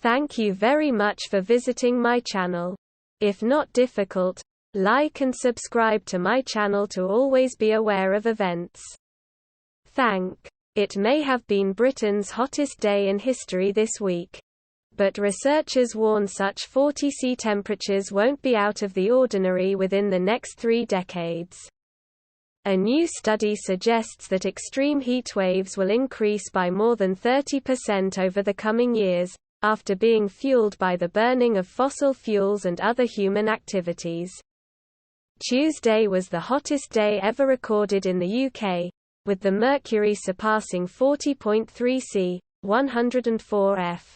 Thank you very much for visiting my channel. If not difficult, like and subscribe to my channel to always be aware of events. It may have been Britain's hottest day in history this week. But researchers warn such 40°C temperatures won't be out of the ordinary within the next 3 decades. A new study suggests that extreme heat waves will increase by more than 30% over the coming years, after being fueled by the burning of fossil fuels and other human activities. Tuesday was the hottest day ever recorded in the UK, with the mercury surpassing 40.3°C, 104 F.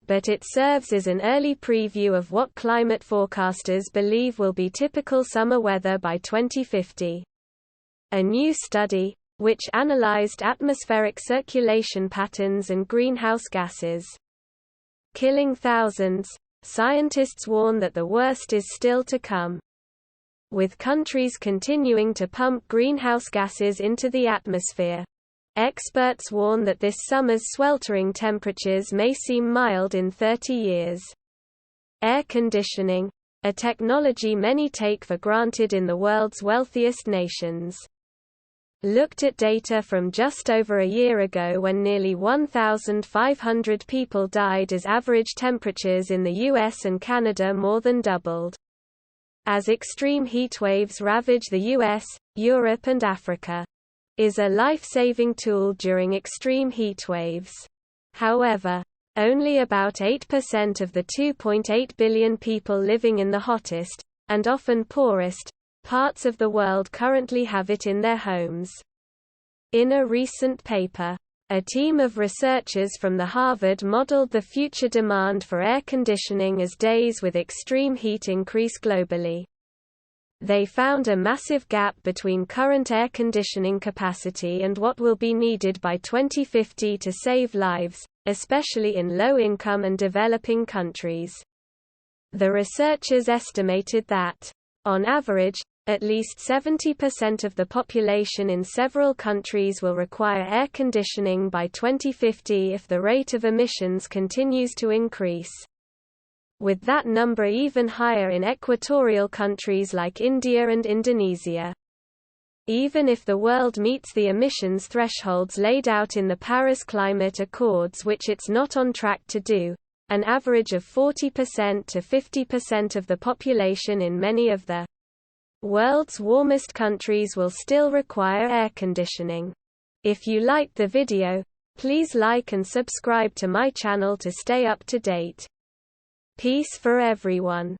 But it serves as an early preview of what climate forecasters believe will be typical summer weather by 2050. A new study, which analyzed atmospheric circulation patterns and greenhouse gases killing thousands, scientists warn that the worst is still to come. With countries continuing to pump greenhouse gases into the atmosphere, experts warn that this summer's sweltering temperatures may seem mild in 30 years. Air conditioning, a technology many take for granted in the world's wealthiest nations, looked at data from just over a year ago when nearly 1,500 people died as average temperatures in the US and Canada more than doubled. As extreme heat waves ravage the US, Europe and Africa, is a life-saving tool during extreme heat waves. However, only about 8% of the 2.8 billion people living in the hottest, and often poorest, parts of the world currently have it in their homes. In a recent paper, a team of researchers from the Harvard modeled the future demand for air conditioning as days with extreme heat increase globally. They found a massive gap between current air conditioning capacity and what will be needed by 2050 to save lives, especially in low-income and developing countries. The researchers estimated that, on average, at least 70% of the population in several countries will require air conditioning by 2050 if the rate of emissions continues to increase, with that number even higher in equatorial countries like India and Indonesia. Even if the world meets the emissions thresholds laid out in the Paris Climate Accords, which it's not on track to do, an average of 40% to 50% of the population in many of the world's warmest countries will still require air conditioning. If you liked the video, please like and subscribe to my channel to stay up to date. Peace for everyone.